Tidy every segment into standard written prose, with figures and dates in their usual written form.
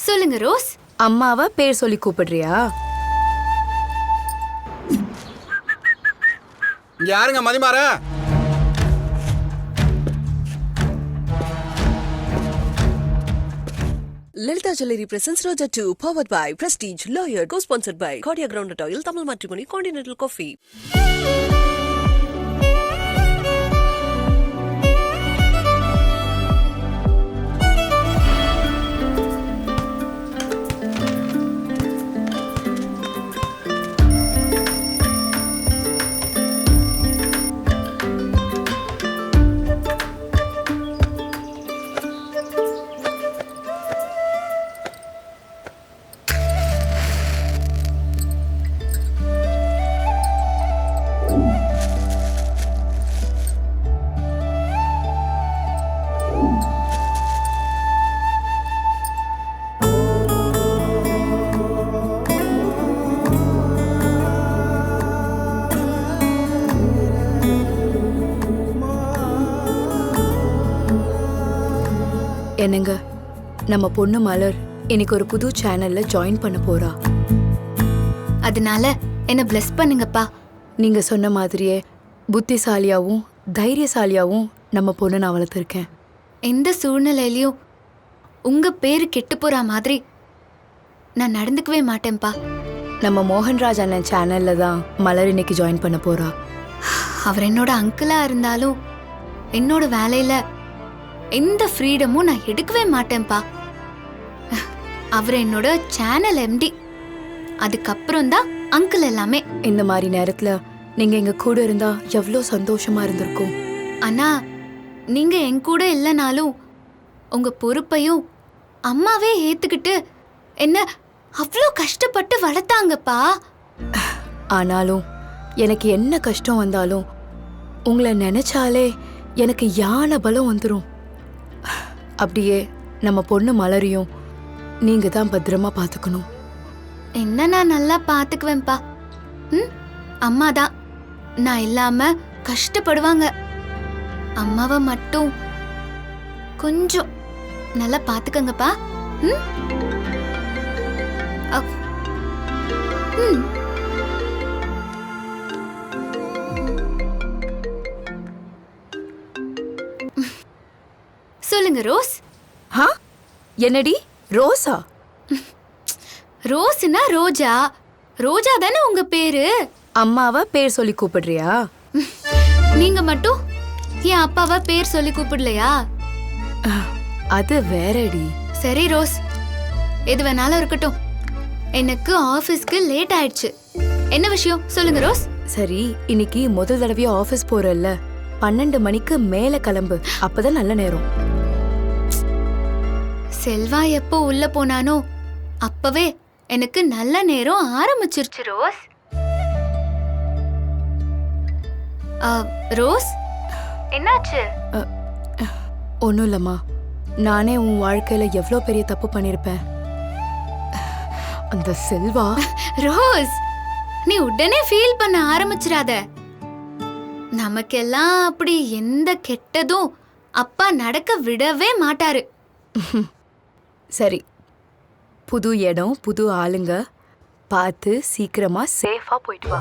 சொல்லுங்க ரோஸ். அம்மாவை பேர் சொல்லி கூப்பிடுறியா? யாருங்க மதிமாற? Lalita Jewelry presents Roja 2, powered by Prestige, Lawyer, co-sponsored by Cordia Groundnut Oil, Tamil Matrimony, Continental Coffee. என்னங்க, நம்ம பொண்ணு மலர் இன்னைக்கு ஒரு புது சேனல்ல ஜாயின் பண்ண போறா. அதனால என்ன பிளஸ் பண்ணுங்கப்பா. நீங்க சொன்ன மாதிரியே புத்திசாலியாவும் தைரியசாலியாவும் நம்ம பொண்ணு நான் வளர்த்துருக்கேன். எந்த சூழ்நிலையிலயும் உங்க பேரு கெட்டு போற மாதிரி நான் நடந்துக்கவே மாட்டேன்ப்பா. நம்ம மோகன்ராஜ் அண்ணன் சேனல்ல தான் மலர் இன்னைக்கு ஜாயின் பண்ண போறா. அவர் என்னோட அங்கிளா இருந்தாலும் என்னோட வேலையில எந்த ஃப்ரீடமும் நான் எடுக்கவே மாட்டேன்ப்பா. அவர் என்னோட சேனல் எம்டி, அதுக்கப்புறம் தான் அங்கிள் எல்லாமே. இந்த மாதிரி நேரத்துல நீங்க எங்க கூட இருந்தா எவ்வளோ சந்தோஷமா இருந்திருக்கும். ஆனா நீங்க என் கூட இல்லைனாலும் உங்க பொறுப்பையும் அம்மாவே ஏத்துக்கிட்டு என்ன அவ்வளோ கஷ்டப்பட்டு வளர்த்தாங்கப்பா. ஆனாலும் எனக்கு என்ன கஷ்டம் வந்தாலும் உங்களை நினைச்சாலே எனக்கு யானை பலம் வந்துடும். அப்படியே நம்ம பொண்ணு மலரையும் நீங்க தான் பத்திரமா பாத்துக்கணும். என்ன நான் நல்லா பாத்துக்குவேன்ப்பா. அம்மா தான் நான் இல்லாம கஷ்டப்படுவாங்க. அம்மாவை மட்டும் கொஞ்சம் நல்லா பாத்துக்கங்கப்பா. சொல்லுங்க ரோஸ். என்னடி ரோஸா? ரோஸ்னா ரோஜா. ரோஜா தானே உங்க பேரு. அம்மாவை பேர் சொல்லி கூப்பிடுறியா? நீங்க மட்டும் என் அப்பாவை பேர் சொல்லி கூப்பிடலையா? அது வேறடி. சரி ரோஸ், எது வேணாலும் இருக்கட்டும். எனக்கு ஆபீஸ்க்கு லேட் ஆயிடுச்சு. என்ன விஷயம் சொல்லுங்க ரோஸ். சரி, இன்னைக்கு முதல் தடவையா ஆபீஸ் போறல்ல, 12 மணிக்கு மேல கிளம்பு, அப்பதான் நல்ல நேரம். செல்வா எப்போ உள்ள போனானோ அப்பவே எனக்கு நல்ல நேரம் ஆரம்பிச்சிருச்சு ரோஸ். ரோஸ் என்னாச்சு? ஒன்னும் இல்லம்மா, நானே உன் வாழ்க்கையில எவ்வளோ பெரிய தப்பு பண்ணிருப்பேன். அந்த செல்வா. ரோஸ், நீ உடனே ஃபீல் பண்ண ஆரம்பிச்சிராத. நமக்கெல்லாம் அப்படி எந்த கெட்டதும் அப்பா நடக்க விடவே மாட்டாரு. சரி, புது இடம் புது ஆளுங்க, பார்த்து சீக்கிரமா சேஃபா போயிட்டு வா.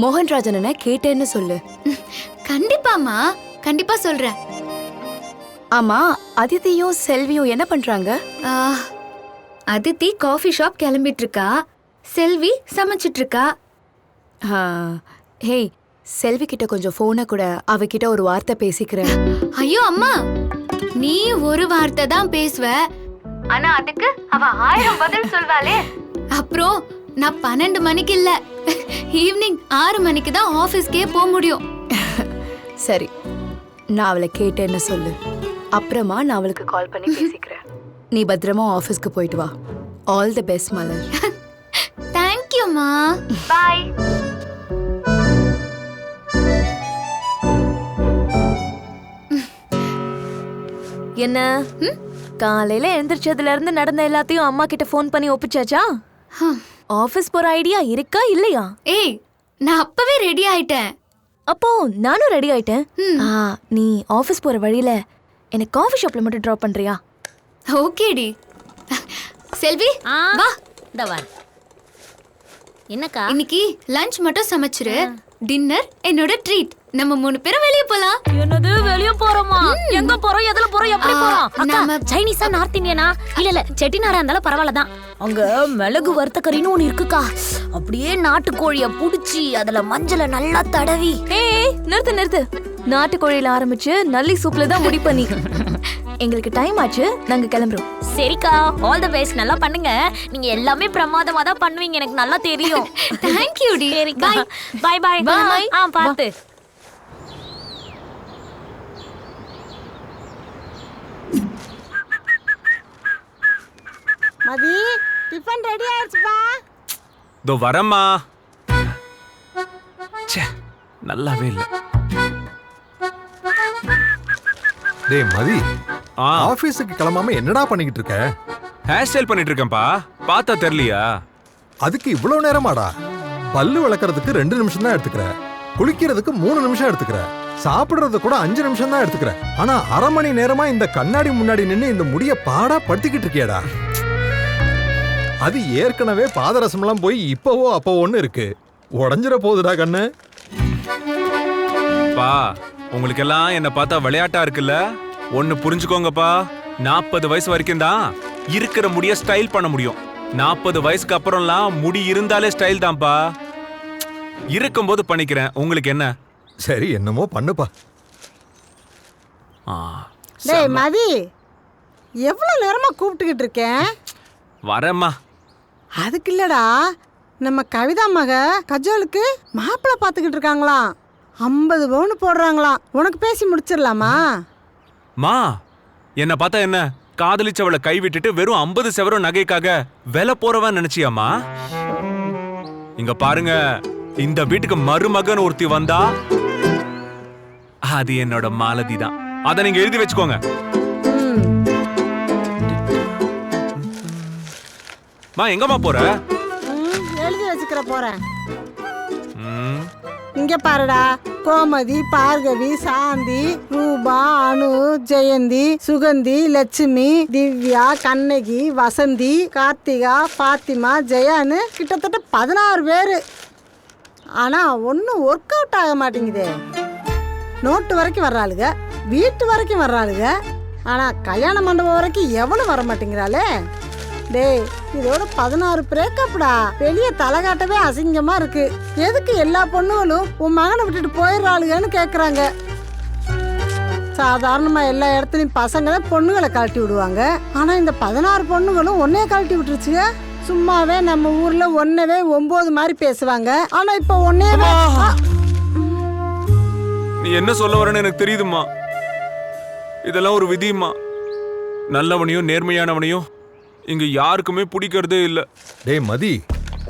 மோகன்ராஜன கேட்டேன்னு சொல்லு. கண்டிப்பாமா, கண்டிப்பா சொல்றேன். ஆமா, அதித்தியும் செல்வியும் என்ன பண்றாங்க? அதித்தி காஃபி ஷாப் கிளம்பிட்டு இருக்கா, செல்வி சமைச்சிட்டு இருக்கா. ஹேய், செல்வி கிட்ட கொஞ்சம் போனை கூட, அவகிட்ட ஒரு வார்த்தை பேசிக்கிறேன். ஐயோ அம்மா, நீ ஒரு வார்த்தை தான் பேசுவ, ஆனா அதுக்கு அவ 1000 பதில் சொல்வாளே. அப்புறம் நான் 12 மணிக்கு இல்ல, ஈவினிங் 6 மணிக்கு தான் ஆபீஸ்க்கே போக முடியும். சரி, நான் அவளை கேட்டேன்னு சொல்லு. அப்புறமா நான் அவளுக்கு கால் பண்ணி பேசிக்கிறேன். நீ பத்திரமா ஆபீஸ்க்கு போயிட்டு வா. ஆல் தி பெஸ்ட் மலர். தேங்க்யூமா, பாய். என்ன காலையில எழுந்திரிச்சதுல இருந்து நடந்த எல்லாத்தையும் அம்மா கிட்ட ஃபோன் பண்ணி ஒப்பிச்சாச்சா? ஆபீஸ் போற ஐடியா இருக்கா இல்லையா? ஏய், நான் அப்பவே ரெடி ஆயிட்டேன். அப்போ நானும் ரெடி ஆயிட்டேன். நீ ஆபீஸ் போற வழியில எனக்கு காஃபி ஷாப்ல மட்டும் டிராப் பண்றியா? ஓகேடி. செல்வி வா. இந்த வா. என்னக்கா? இன்னைக்கு லஞ்ச் மட்டும் சமைச்சிரு, டின்னர் என்னோட ட்ரீட். நம்ம 3 பேரும் வெளிய போலாம். என்னது வெளிய போறோமா? எங்க போறோம், எதுல போறோம், எப்படி போறோம்? அக்கா, நாம சைனீஸா நார்த் இந்தியனா? இல்ல செட்டிநாடா இருந்தாலும் பரவாயில்லதான். அங்க மிளகு வறுத்த கறின்னு ஒண்ணு இருக்குக்கா. அப்படியே நாட்டுக்கோழிய புடிச்சு அதுல மஞ்சள நல்லா தடவி. ஏய் நிறுத்து. நாட்டுக்கோழியில ஆரம்பிச்சு நல்லி சூப்ல தான் முடி பண்ணி. எங்களுக்கு டைம் ஆச்சு, நாங்க கிளம்புறோம். சரிக்கா, ஆல் தி பெஸ்ட். நல்லா பண்ணுங்க. நீங்க எல்லாமே பிரமாதமா தான் பண்ணுவீங்க, எனக்கு நல்லா தெரியும். தேங்க் யூ டி. சரிக்கா, பை பை. Bye. பாத்து. மதி, டிஃபன் ரெடி ஆயிடுச்சுப்பா. இதோ வரம்மா. ச்சே, நல்லாவே இல்ல. டேய் மதி, ஆ, ஆபீஸுக்கு கிளம்பாம என்னடா பண்ணிக்கிட்டு இருக்க? ஹேர் ஸ்டைல் பண்ணிட்டு இருக்கேன்ப்பா. பார்த்தா தெரியலையா? அதுக்கு இவ்வளவு நேரமாடா? பல்லு விளக்கறதுக்கு 2 நிமிஷம் தான் எடுத்துக்கிற, குளிக்கிறதுக்கு 3 நிமிஷம் எடுத்துக்கிற, சாப்பிடுறது கூட 5 நிமிஷம் தான் எடுத்துக்கிற. ஆனா 1/2 மணி நேரமா இந்த கண்ணாடி முன்னாடி நின்னு இந்த முடிய பாடா படுத்திக்கிட்டு இருக்கியடா. அது ஏற்கனவே பாதரசம்லாம் போய் இப்பவோ அப்பவோன்னு இருக்கு. உடஞ்சிட போகுதுடா கண்ணு. பா, உங்களுக்கு எல்லாம் என்ன பார்த்தா விளையாட்டா இருக்குல்ல? ஒன்னு புரிஞ்சுக்கோங்கப்பா, 40 வயசு வரைக்கும் தான் இருக்கிற முடிய ஸ்டைல் பண்ண முடியும். 40 வயசுக்கு அப்புறம்லாம் முடி இருந்தாலே ஸ்டைல் தான்ப்பா. இருக்கும்போது பண்ணிக்கிறேன், உங்களுக்கு என்ன? சரி, என்னமோ பண்ணுப்பா. ஆ, டேய் மதி, எவ்வளவு நேரமா கூப்பிட்டுக்கிட்டு இருக்கேன். வரேம்மா. அதுக்கு இல்லடா, நம்ம கவிதா மக கஜோலுக்கு மாப்பிள்ளை பார்த்துக்கிட்டு இருக்காங்களாம். 50 பவுன் போடுறாங்களாம். உனக்கு பேசி முடிச்சிடலாமா? மா, என்ன பார்த்தா என்ன காதலிச்சவளை கை விட்டுட்டு வெறும் 50 சவரம் நகைக்காக விலை போறவன் நினைச்சியாமா? இங்க பாருங்க, இந்த வீட்டுக்கு மருமகன் ஒருத்தி வந்தா அது என்னோட மாலதி தான். அதை நீங்க எழுதி வச்சுக்கோங்க. மா, எங்கம்மா போற? எழுதி வச்சுக்கிற போறேன். ம், இங்க பாருடா, கோமதி, பார்கவி, சாந்தி, ரூபா, அனு, ஜெயந்தி, சுகந்தி, லட்சுமி, திவ்யா, கண்ணகி, வசந்தி, கார்த்திகா, பாத்திமா, ஜெயான்னு கிட்டத்தட்ட 16 பேரு. ஆனா ஒன்றும் ஒர்க் அவுட் ஆக மாட்டேங்குதே. நோட்டு வரைக்கும் வர்றாளுங்க, வீட்டு வரைக்கும் வர்றாளுங்க, ஆனா கல்யாண மண்டபம் வரைக்கும் எவனும் வர மாட்டேங்கிறாளே. டேய், இதோட 16 பிரேக்கப்டா. வெளியே தலை காட்டவே அசிங்கமா இருக்கு. எதுக்கு எல்லா பொண்ணுகளும் உன் மகனை விட்டுட்டு போயிடுறாளுங்கன்னு கேக்குறாங்க. சாதாரணமா எல்லா இடத்துலயும் பசங்க தான் பொண்ணுகளை கழட்டி விடுவாங்க. ஆனா இந்த 16 பொண்ணுகளும் ஒன்னே கழட்டி விட்டுருச்சுங்க. சும்மாவே நம்ம ஊர்ல ஒன்னவே 9 மாதிரி பேசுவாங்க. ஆனா இப்ப ஒன்னே நீ என்ன சொல்ல வரேன்னு எனக்கு தெரியுதுமா. இதெல்லாம் ஒரு விதிமா. நல்லவனையும் நேர்மையானவனையும் இங்க யாருக்குமே பிடிக்கிறதே இல்ல. டேய் மதி,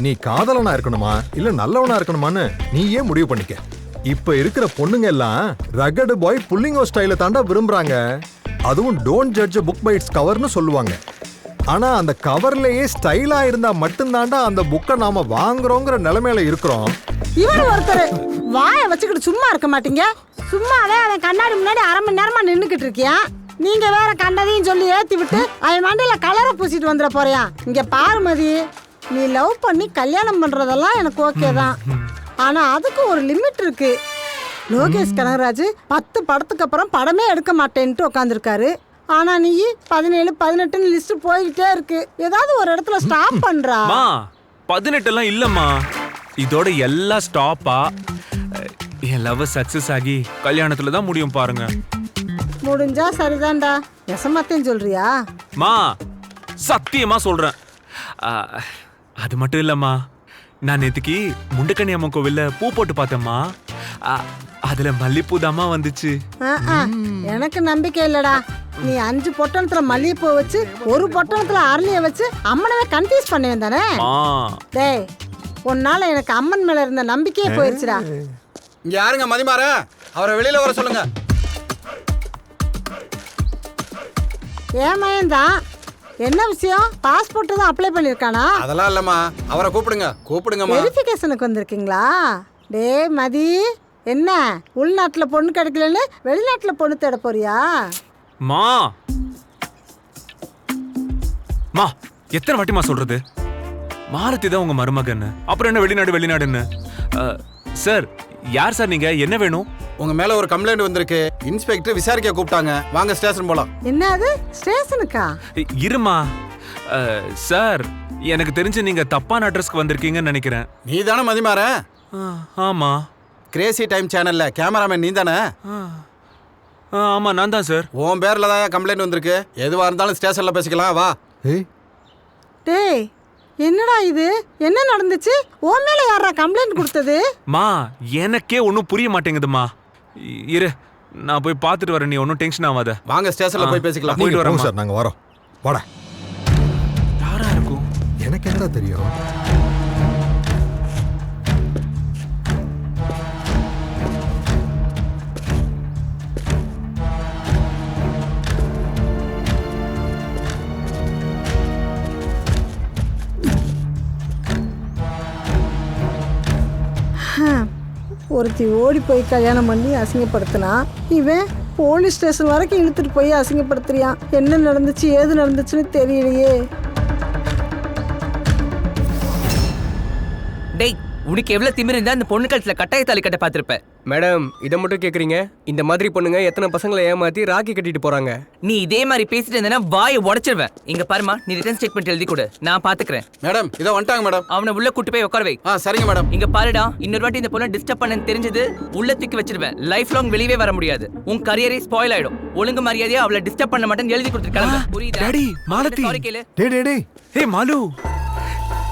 நீ காதலனா இருக்கணுமா இல்ல நல்லவனா இருக்கணுமான்னு நீயே முடிவு பண்ணிக்க. இப்ப இருக்கிற பொண்ணுங்க எல்லாம் ரகடு பாய் புல்லிங்கோ ஸ்டைல தாண்டா விரும்புறாங்க. அதுவும் don't judge book by its கவர்னு சொல்லுவாங்க. ஆனா அந்த கவர்லயே ஸ்டைலா இருந்தா மட்டும்தாண்டா அந்த புக்கை நாம வாங்குறோங்கிற நிலைமையில இருக்கிறோம். இவன் ஒருத்தர் வாயை வச்சுக்கிட்டு சும்மா இருக்க மாட்டீங்க. சும்மாவே அவன் கண்ணாடி முன்னாடி 1/2 மணி நேரமா நின்னுக்கிட்டு இருக்கியா. நீங்க வேற கண்டதையும் சொல்லி ஏத்தி விட்டு அவன் மண்டையில கலரை பூசிட்டு வந்துட போறியா. இங்க பாருமதி, நீ லவ் பண்ணி கல்யாணம் பண்றதெல்லாம் எனக்கு ஓகே தான். ஆனா அதுக்கு ஒரு லிமிட் இருக்கு. லோகேஷ் கனகராஜ் 10 படத்துக்கு அப்புறம் படமே எடுக்க மாட்டேன்ட்டு உட்காந்துருக்காரு. ஆனா நீ 17, 18 லிஸ்ட் போய்கிட்டே இருக்கு. ஏதாவது ஒரு இடத்துல ஸ்டாப் பண்றா. 18 எல்லாம் இல்லம்மா. இதோட எல்லாம் ஸ்டாப்பா என் லவ் சக்சஸ் ஆகி கல்யாணத்துல தான் முடியும் பாருங்க. முடிஞ்சா சரிதான்டா. நெசமாத்தேன்னு சொல்றியா? மா, சத்தியமா சொல்றேன். அது மட்டும் இல்லம்மா, நான் நேத்துக்கு முண்டக்கண்ணி அம்மன் கோவில்ல பூ போட்டு பார்த்தேம்மா. அதுல மல்லிப்பூ தாமா வந்துச்சு. எனக்கு நம்பிக்கை இல்லடா. நீ 5 பொட்டணத்துல மல்லிகைப்பூ வச்சு 1 பொட்டணத்துல அரளிய வச்சு அம்மனவே கன்ஃபியூஸ் பண்ணுவேன் தானே. டேய், உன்னால எனக்கு அம்மன் மேல இருந்த நம்பிக்கையே போயிருச்சுடா. இங்க யாருங்க மதிமாற? அவரை வெளியில வர சொல்லுங்க. ஏமாயந்தான். என்ன விஷயம்? பாஸ்போர்ட் தான் அப்ளை பண்ணிருக்கானா? அதெல்லாம் இல்லம்மா, அவரை கூப்பிடுங்கம்மா. வெரிஃபிகேஷனுக்கு வந்திருக்கீங்களா? டேய் மதி, என்ன உள்நாட்டுல பொண்ணு கிடைக்கலன்னு வெளிநாட்டுல பொண்ணு தேட போறியா? மா, எத்தனை வாட்டிமா சொல்றது? மாலதி தான் உங்க மருமகன்னு, அப்புறம் என்ன வெளிநாடுன்னு? சார், யார் சார் நீங்க? என்ன வேணும்? உங்க மேல ஒரு கம்ப்ளைண்ட் வந்திருக்கு. இன்ஸ்பெக்டர் விசாரிக்க கூப்பிட்டாங்க. வாங்க ஸ்டேஷன் போலாம். என்னது ஸ்டேஷனுக்கா? இருமா. சார், எனக்கு தெரிஞ்சு நீங்க தப்பான அட்ரஸ்க்கு வந்திருக்கீங்கன்னு நினைக்கிறேன். நீ தானே மதிமாறன்? ஆமா. கிரேசி டைம் சேனல்ல கேமராமேன் நீ தானே? ஆமா, நான் தான் சார். உன் பேர்ல தான் கம்ப்ளைண்ட் வந்திருக்கு. எதுவா இருந்தாலும் ஸ்டேஷன்ல பேசிக்கலாம், வா. ஏய் டேய் என்னடா இது? என்ன நடந்துச்சு? உன் மேல யாரா கம்ப்ளைண்ட் கொடுத்தது? மா, எனக்கே ஒன்றும் புரிய மாட்டேங்குதுமா. இரு, நான் போய் பார்த்துட்டு வரேன். நீ ஒன்றும் டென்ஷன் ஆகாத. வாங்க ஸ்டேஷன்ல போய் பேசிக்கலாம். போயிட்டு போங்க வரேன் சார், நாங்க வரோம். வாடா. யாரா இருக்கும்? எனக்கு என்னடா தெரியும்? ஒருத்தி ஓடி போய் கல்யாணம் பண்ணி அசிங்கப்படுத்தினா, இவன் போலீஸ் ஸ்டேஷன் வரைக்கும் இழுத்துட்டு போய் அசிங்கப்படுத்துறியான். என்ன நடந்துச்சு ஏது நடந்துச்சுன்னு தெரியலையே. டேய், உனக்கு எவ்வளவு திமிரு இருந்தா அந்த பொண்ணு கழுத்துல கட்டாய தாலி கட்ட பார்த்திருப்ப. மேடம், இதை மட்டும் கேக்குறீங்க? இந்த மாதிரி பொண்ணுங்க எத்தனை பசங்களை ஏமாத்தி ராக்கி கட்டிட்டு போறாங்க. நீ இதே மாதிரி பேசிட்டு இருந்தேன்னா வாயை உடைச்சிருவேன். இங்க பாருமா, நீ ரிட்டர்ன் ஸ்டேட்மெண்ட் எழுதி கொடு, நான் பாத்துக்கிறேன். மேடம், இதோ வந்துட்டாங்க மேடம். அவனை உள்ள கூட்டு போய் உட்கார வை. சரிங்க மேடம். இங்க பாருடா, இன்னொரு வாட்டி இந்த பொண்ணை டிஸ்டர்ப் பண்ணன்னு தெரிஞ்சது உள்ள தூக்கி வச்சிருவேன். லைஃப் லாங் வெளியவே வர முடியாது. உன் கரியரே ஸ்பாயில் ஆயிடும். ஒழுங்கு மரியாதையா அவளை டிஸ்டர்ப் பண்ண மாட்டேன்னு எழுதி கொடுத்துருக்காங்க. புரியுதா? டாடி, மாலதி. சாரி கேளு. டேய் ஹே மாலு.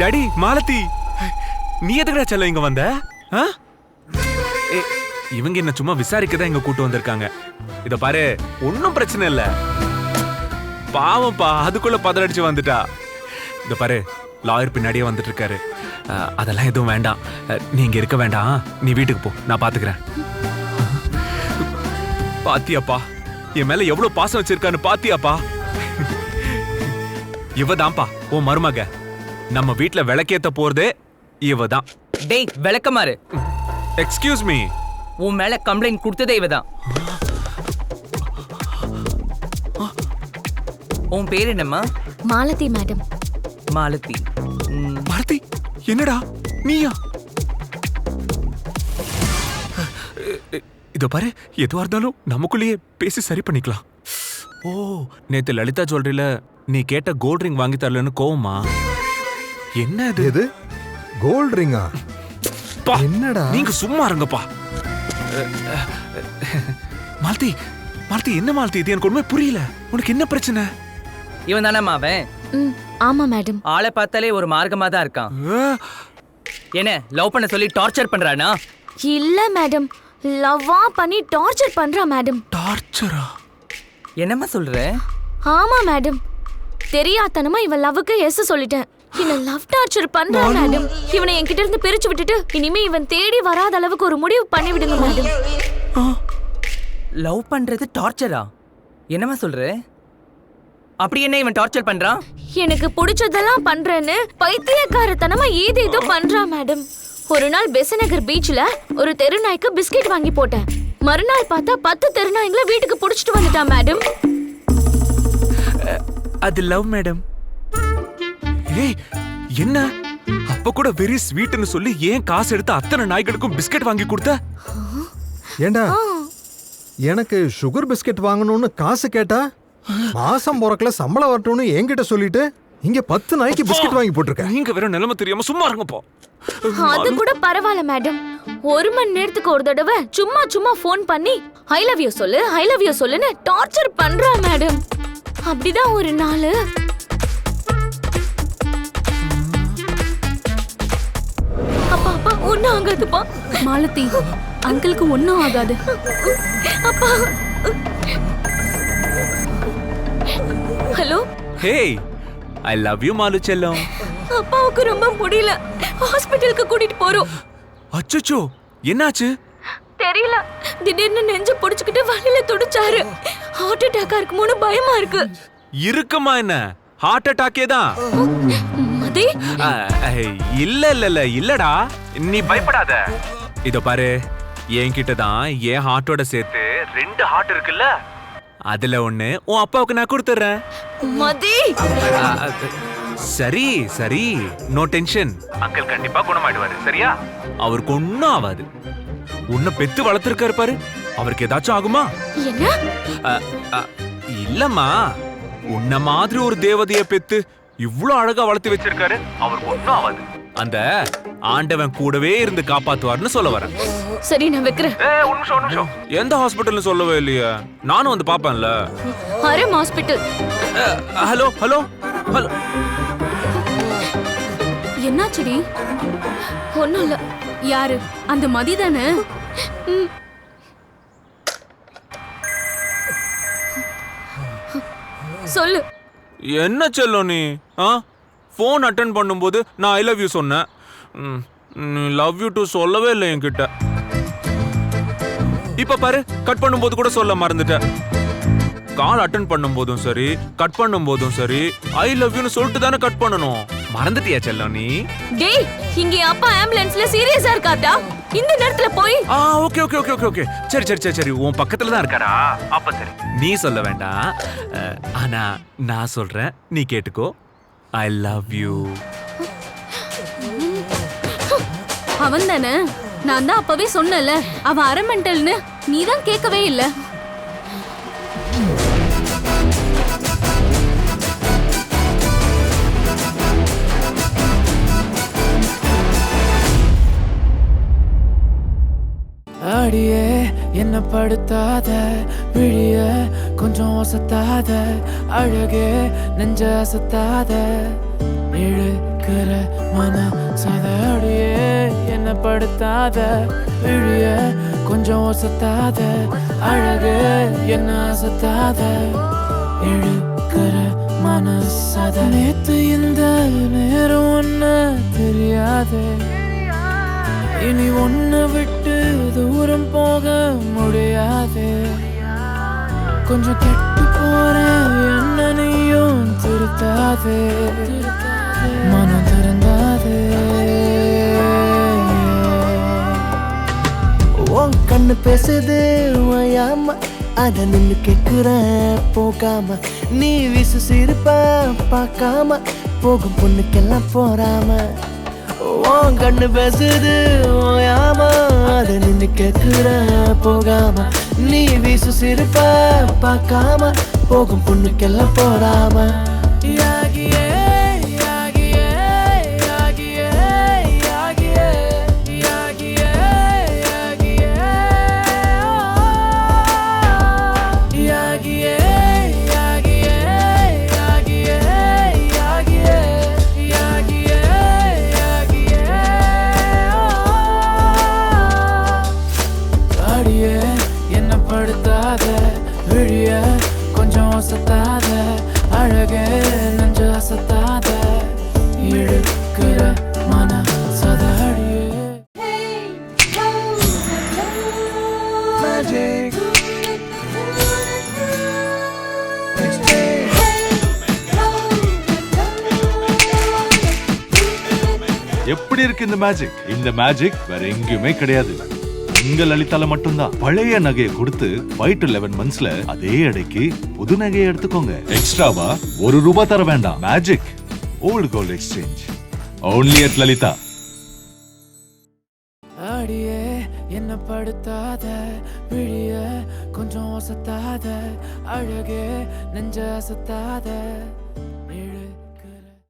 டாடி, மாலதி. நீ எதுக்குடா செல்ல இங்க வந்த? இவங்க என்ன சும்மா விசாரிக்க தான் இங்க கூட்டு வந்திருக்காங்க. இத பாரு, ஒன்னும் பிரச்சனை இல்ல. பாவம்ப்பா, அதுக்குள்ள பதறடிச்சு வந்துட்டா. இத பாரு, லாயர் பின்னாடியே வந்துட்டு இருக்காரு. அதெல்லாம் எதுவும் வேண்டாம். நீ இங்க இருக்க வேண்டாம். நீ வீட்டுக்கு போ, நான் பாத்துக்கிறேன். பாத்தியாப்பா, என் மேல எவ்வளவு பாசம் வச்சிருக்கான்னு பாத்தியாப்பா? இவதான்ப்பா உன் மருமக. நம்ம வீட்டுல விளக்கேத்த போறதே இவதான். டேய் விளக்கமாறு. Excuse me. உன் மேல கம்ப்ளைண்ட் கொடுத்ததே இவதான். உன் பேர் என்னம்மா? மாலதி மேடம். மாலதி. மாலதி, என்னடா நீயா? இதோ பாரு, எதுவா இருந்தாலும் நமக்குள்ளேயே பேசி சரி பண்ணிக்கலாம். ஓ, நேத்து லலிதா ஜுவல்லரியில நீ கேட்ட கோல்ட் ரிங் வாங்கி தரலன்னு கோவமா? என்ன இது? கோல்ட் ரிங்கா? என்னடா? நீங்க சும்மா இருங்கப்பா. மாலதி, மாலதி, என்ன மாலதி இது? எனக்கு ஒண்ணுமே புரியல. உனக்கு என்ன பிரச்சனை? இவன் தானே அவன்? ஆமா மேடம். ஆளை பார்த்தாலே ஒரு மார்க்கமா தான் இருக்கான். என்ன லவ் பண்ண சொல்லி டார்ச்சர் பண்றானா? இல்ல மேடம், லவ்வா பண்ணி டார்ச்சர் பண்றா மேடம். டார்ச்சரா? என்னம்மா சொல்ற? ஆமா மேடம், தெரியாதனமா இவன் லவ்வுக்கு எஸ் சொல்லிட்டேன். என்ன லவ் டார்ச்சர் பண்றா மேடம். இவனை என்கிட்ட இருந்து பிரிச்சு விட்டுட்டு இனிமே இவன் தேடி வராத அளவுக்கு ஒரு முடிவு பண்ணி விடுங்க மேடம். லவ் பண்றது டார்ச்சரா? என்னம்மா சொல்ற? அப்படி என்ன இவன் டார்ச்சர் பண்றான்? எனக்கு பிடிச்சதெல்லாம் பண்றேன்னு பைத்தியக்காரத்தனமா ஏதேதோ பண்றா மேடம். ஒரு நாள் பெசநகர் பீச்ல ஒரு தெருநாய்க்கு பிஸ்கெட் வாங்கி போட்டேன். மறுநாள் பார்த்தா 10 தெருநாய்களை வீட்டுக்கு புடிச்சிட்டு வந்துட்டான் மேடம். அது லவ் மேடம். ஏய், என்ன அப்ப கூட வெரி ஸ்வீட்னு சொல்லி ஏன் காசு எடுத்து அத்தனை நாய்களுக்கும் பிஸ்கெட் வாங்கி கொடுத்த? ஏண்டா, எனக்கு சுகர் பிஸ்கெட் வாங்கணும்னு காசு கேட்டா, மாசம் பிறக்கல சம்பளம் வரட்டும்னு என்கிட்ட சொல்லிட்டு இங்க 10 நாய்க்கு பிஸ்கெட் வாங்கி போட்டிருக்க. நீங்க வேற நிலைமை தெரியாம சும்மா இருங்கப்பா. அது கூட பரவாயில்ல மேடம். 1 மணி நேரத்துக்கு ஒரு தடவை சும்மா ஃபோன் பண்ணி ஐ லவ் யூ சொல்லு, ஐ லவ் யூ சொல்லுன்னு டார்ச்சர் பண்றா மேடம். அப்படிதான் ஒரு நாள் அப்பா அப்பா ஒன்னும் ஆகாதுப்பா. மாலதி, அங்கிளுக்கு ஒன்னும் ஆகாது. அப்பா. Hello. Hey, I love you Malu செல்லம். அப்பாவுக்கு ரொம்ப முடியல, ஹாஸ்பிடலுக்கு கூட்டிட்டு போறோம். அச்சச்சோ, என்னாச்சு? தெரியல, திடீர்னு நெஞ்சு புடிச்சுக்கிட்டு வலியில துடிச்சாரு. ஹார்ட் அட்டாக்கா இருக்குமோன்னு பயமா இருக்கு. இருக்குமா? என்ன ஹார்ட் அட்டாக்கே தான். மதி, இல்லடா, நீ பயப்படாத. இதோ பாரு, என்கிட்ட தான் என் ஹார்ட்டோட சேர்த்து 2 ஹார்ட் இருக்குல்ல, அதுல ஒண்ணு உன் அப்பாவுக்கு நான் கொடுத்துறேன். மதி, சரி சரி, நோ டென்ஷன். அங்கிள் கண்டிப்பா குணமாயிடுவாரு, சரியா? அவருக்கு ஒண்ணும் ஆகாது. உன்னை பெத்து வளர்த்திருக்காரு பாரு, அவருக்கு ஏதாச்சும் ஆகுமா? என்ன? இல்லம்மா, உன்ன மாதிரி ஒரு தேவதைய பெத்து இவ்ளோ அழகா வளர்த்து வச்சிருக்காரு, அவருக்கு ஒண்ணும் ஆகாது. அந்த ஆண்டவன் கூடவே இருந்து காப்பாத்துவார்னு சொல்ல வரேன். சரி, நான் வைக்கிறேன். ஒரு நிமிஷம். எந்த ஹாஸ்பிட்டல்னு சொல்லவே இல்லையா? நானும் வந்து பாப்பேன்ல. ஆரம் ஹாஸ்பிட்டல். Hello hello hello. என்னாச்சுடி? ஒண்ணும் இல்ல. யாரு? அந்த மதி தானே? சொல்லு. என்ன செல்லம் நீ? ஃபோன் அட்டென்ட் பண்ணும்போது நான் ஐ லவ் யூ சொன்னேன். நீ லவ் யூ டு சொல்லவே இல்லை என்கிட்ட. இப்ப பாரு, கட் பண்ணும்போது கூட சொல்ல மறந்துட்ட. கால் அட்டென்ட் பண்ணும்போதும் சரி, கட் பண்ணும்போதும் சரி, ஐ லவ் யூன்னு சொல்லிட்டு தானே கட் பண்ணணும். மறந்துட்டியா செல்லம் நீ? டேய், இங்க அப்பா ஆம்புலன்ஸ்ல சீரியஸா இருக்காடா. இந்த நேரத்துல போய். Okay okay okay okay okay. சரி சரி சரி சரி, உன் பக்கத்துல தான் இருக்காரா? அப்ப சரி, நீ சொல்ல வேண்டாம். ஆனா நான் சொல்றேன், நீ கேட்டுக்கோ. ஐ லவ் யூ. அவன் தானே? நான் தான் அப்பவே சொன்னல, அவன் அரமெண்டல்னு. நீ தான் கேட்கவே இல்ல. அடியே என்ன படுத்தாத, விழிய கொஞ்சம் ஒசத்தாத, அழகே நெஞ்ச அசத்தாத, இழுக்கிற மன சதடியே என்ன படுத்தாத, விழிய கொஞ்சம் ஒசத்தாத, அழகே என்ன அசத்தாத, இழுக்கிற மனசத. நேத்து இந்த நேரம் ஒன்ன தெரியாதே, இனி ஒன்ன விட்டு தூரம் போக முடியாதே. கொஞ்சம் கெட்டு போறேன், என்ன நீயும் திருத்தாதே, மனம் திறந்தாதே. உன் கண்ணு பேசுது ஓயாம, அத நின்னு கேக்குறேன் போகாம. நீ வீசு சிரிப்ப பார்க்காம, போகும் பொண்ணுக்கெல்லாம் போறாம. உன் கண்ணு பேசுது ஓயாம, அத நின்னு கேக்குற போகாம. நீ வீசு சிரிப்ப பார்க்காம, போகும் பொண்ணுக்கெல்லாம் போறாம. யாகியே யாகியே யாகியே யாகியே யாகியே யாகியே யாகியே யாகியே யாகியே யாகியே யாகியே. அடியே என்ன படுத்தாத, விழிய கொஞ்சம் ஒசத்தாத, அழகே நெஞ்ச அசத்தாத, இழுக்கிற மன சதடியே. Magic. எப்படி இருக்கு இந்த மேஜிக்? இந்த மேஜிக் வேற எங்கேயுமே கிடையாது, உங்க லலிதால மட்டும்தான். பழைய நகையை கொடுத்து 5 to 11 monthsல அதே அடைக்கு புது நகையை எடுத்துக்கோங்க. எக்ஸ்ட்ராவா ₹1 தர வேண்டாம். Magic old gold exchange only at Lalitha. அடியே என்ன படுத்தாத, விழிய கொஞ்சம் ஒசத்தாத, அழகே நெஞ்ச அசத்தாத,